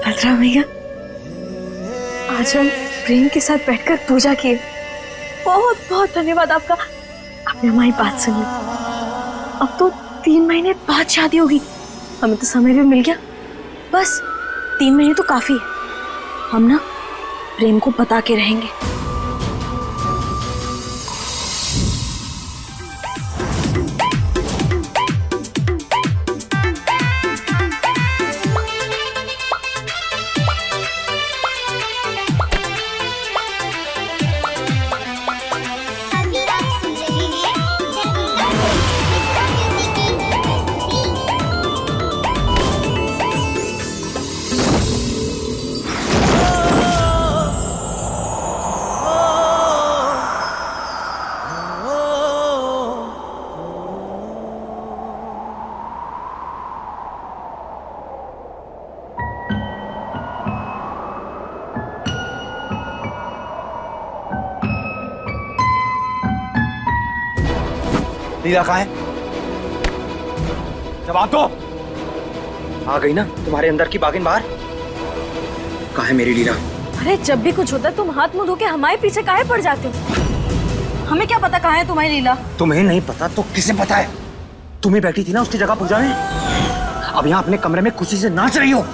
भद्रा भैया, आज हम प्रेम के साथ बैठकर पूजा किए। बहुत बहुत धन्यवाद आपका, आपने हमारी बात सुनी। अब तो 3 महीने बाद शादी होगी, हमें तो समय भी मिल गया। बस 3 महीने तो काफी है, हम ना प्रेम को बता के रहेंगे। लीला कहाँ है? जवाब दो। आ गई ना तुम्हारे अंदर की बागिन बाहर? कहाँ है मेरी लीला? अरे जब भी कुछ होता है तुम हाथ मुंह धो के हमारे पीछे काहे पड़ जाते हो? हमें क्या पता कहाँ है तुम्हारी लीला? तुम्हें नहीं पता तो किसे पता है? तुम ही बैठी थी ना उसकी जगह पूजा में, अब यहाँ अपने कमरे में खुशी से नाच रही हो।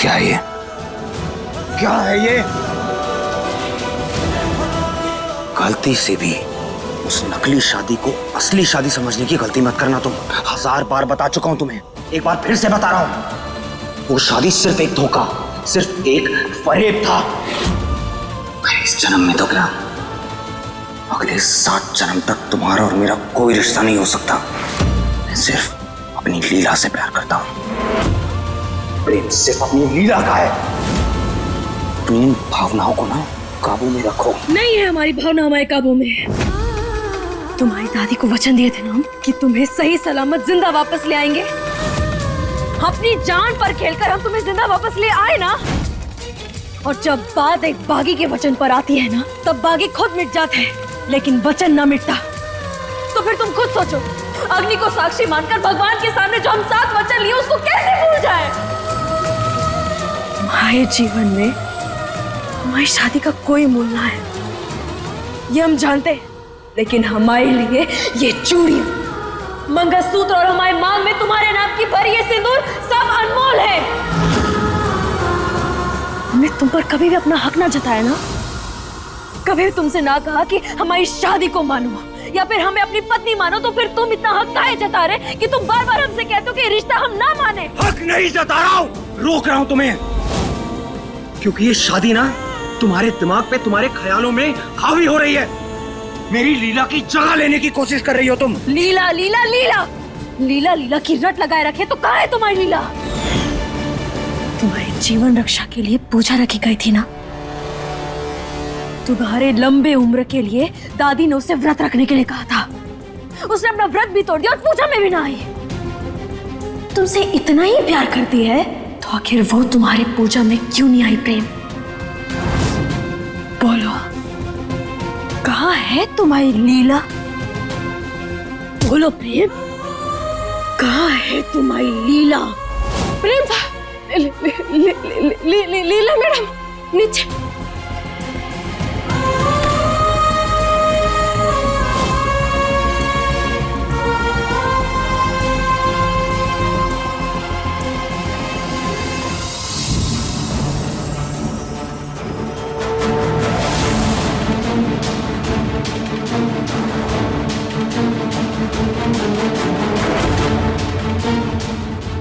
क्या है ये? क्या है ये? गलती से भी उस नकली शादी को असली शादी समझने की गलती मत करना तुम। 1000 बार बता चुका हूं तुम्हें, एक बार फिर से बता रहा हूं। वो शादी सिर्फ एक धोखा, सिर्फ एक फरेब था। इस जन्म में तो क्या, अगले 7 जन्म तक तुम्हारा और मेरा कोई रिश्ता नहीं हो सकता। मैं सिर्फ अपनी लीला से प्यार करता हूं। प्रेम सिर्फ अपनी लीला का है। अपनी इन भावनाओं को ना काबू में रखो। नहीं है हमारी भावना हमारे काबू में। तुम्हारी दादी को वचन दिए थे ना हम कि तुम्हें सही सलामत जिंदा वापस ले आएंगे। अपनी जान पर खेलकर हम तुम्हें जिंदा वापस ले आए ना। और जब बात एक बागी के वचन पर आती है ना, तब बागी खुद मिट जाता है, लेकिन वचन ना मिटता। तो फिर तुम खुद सोचो, अग्नि को साक्षी मानकर भगवान के सामने जो हम 7 वचन लिए उसको कैसे भूल जाए? हमारे जीवन में हमारी शादी का कोई मूल्य ना है, ये हम जानते हैं, लेकिन हमारे लिए ये चूड़ी, मंगलसूत्र और हमारे मांग में तुम्हारे नाम की भरी ये सिंदूर सब अनमोल है। हमने तुम पर कभी भी अपना हक ना जताया ना, कभी भी तुमसे ना कहा कि हमारी शादी को मानो या फिर हमें अपनी पत्नी मानो। तो फिर तुम इतना हक काहे जता रहे कि तुम बार बार हमसे कहते हो कि रिश्ता हम ना माने? हक नहीं जता रहा हूं, रोक रहा हूं तुम्हें, क्योंकि ये शादी ना तुम्हारे दिमाग पे, तुम्हारे ख्यालों में हावी हो रही है। मेरी लीला की जगह लेने की कोशिश कर रही हो तुम। लीला लीला लीला लीला लीला की रट लगाए रखे तो कहाँ है तुम्हारी लीला? तुम्हारे जीवन रक्षा के लिए पूजा रखी गई थी ना। तुम्हारे लंबे उम्र के लिए दादी ने उसे व्रत रखने के लिए कहा था। उसने अपना व्रत भी तोड़ दिया और पूजा में भी ना आई। तुमसे इतना ही प्यार करती है तो आखिर वो तुम्हारे पूजा में क्यों नहीं आई? प्रेम बोलो, कहाँ है तुम्हारी लीला? बोलो प्रेम, कहाँ है तुम्हारी लीला? प्रेम, लीला मैडम नीचे।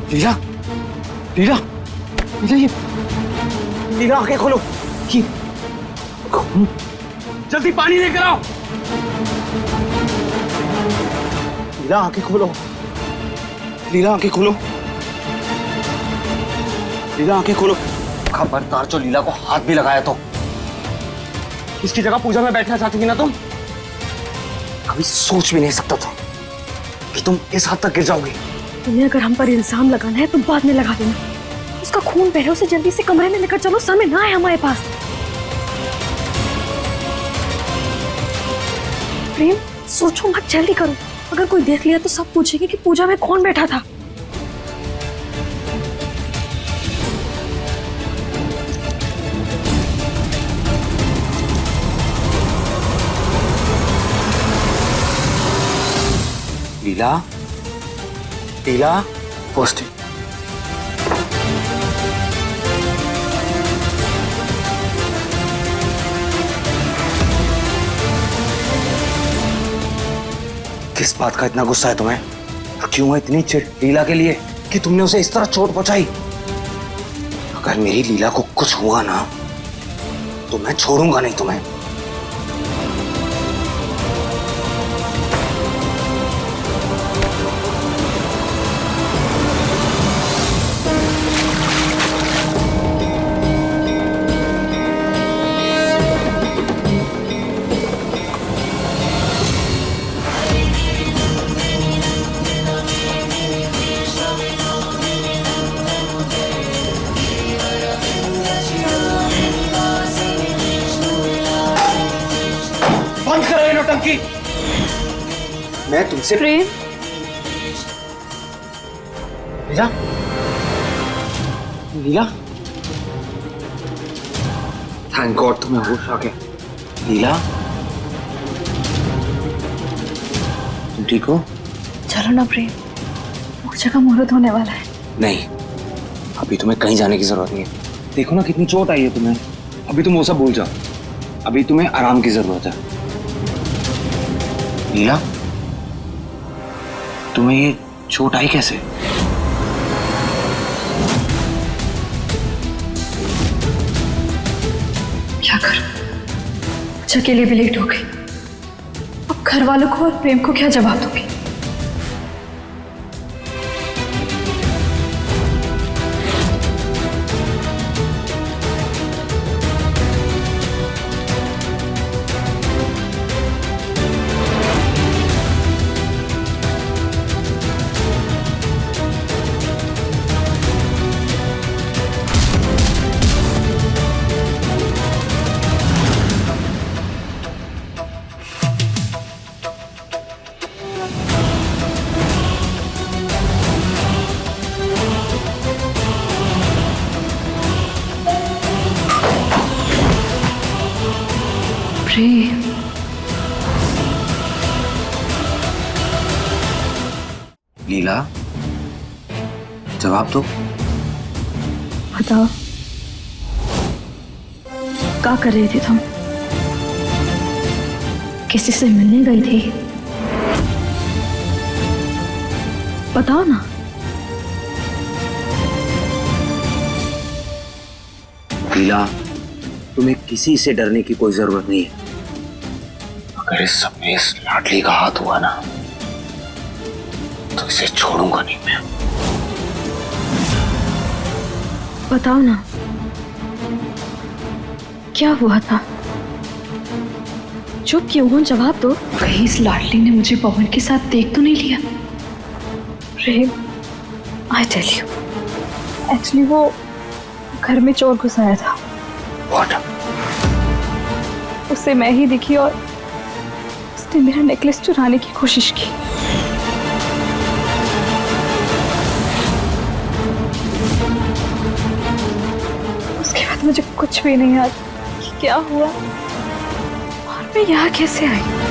लीला, लीला, लीला, ये लीला आंखें खोलो। ये जल्दी पानी लेकर आओ। लीला आंखें खोलो, लीला आंखें खोलो, लीला आंखें खोलो। खबरदार जो लीला को हाथ भी लगाया तो। इसकी जगह पूजा में बैठना चाहती थी ना तुम? कभी सोच भी नहीं सकता था कि तुम इस हद तक गिर जाओगी। तुम्हें अगर हम पर इल्जाम लगाना है तो बाद में लगा देना। उसका खून बह रहा है, उसे जल्दी से कमरे में लेकर चलो, समय ना है हमारे पास। प्रेम सोचो मत, जल्दी करो। अगर कोई देख लिया तो सब पूछेंगे कि पूजा में कौन बैठा था। लीला, लीला, फर्स्ट किस बात का इतना गुस्सा है तुम्हें? क्यों है इतनी चिढ़ लीला के लिए कि तुमने उसे इस तरह चोट पहुंचाई? अगर मेरी लीला को कुछ हुआ ना तो मैं छोड़ूंगा नहीं तुम्हें। बंद करो ये नौटंकी। मैं तुमसे प्रेम, लीला, लीला, थैंक गॉड तुम्हें होश आ गया। लीला, तुम ठीक हो? चलो ना प्रेम, पूजा का मुहूर्त होने वाला है। नहीं, अभी तुम्हें कहीं जाने की जरूरत नहीं है। देखो ना कितनी चोट आई है तुम्हें। अभी तुम वो सब भूल जाओ, अभी तुम्हें आराम की जरूरत है। लीला, तुम्हें ये चोट आई कैसे? क्या करूं, पूजा के लिए भी लेट हो गई। अब घर वालों को और प्रेम को क्या जवाब दूंगी? प्रेम, लीला, जवाब दो। बताओ, क्या कर रही थी तुम? किसी से मिलने गई थी? बताओ ना। लीला, तुम्हें किसी से डरने की कोई जरूरत नहीं है। अगर इस सब में इस लाडली का हाथ हुआ ना तो इसे छोड़ूंगा नहीं मैं। बताओ ना, क्या हुआ था? चुप क्यों हो? जवाब दो। कहीं इस लाडली ने मुझे पवन के साथ देख तो नहीं लिया? प्रेम, आई टेल यू, एक्चुअली वो घर में चोर घुस आया था। What? उसे मैं ही दिखी और उसने मेरा नेकलेस चुराने की कोशिश की। उसके बाद मुझे कुछ भी नहीं याद कि क्या हुआ और मैं यहाँ कैसे आई।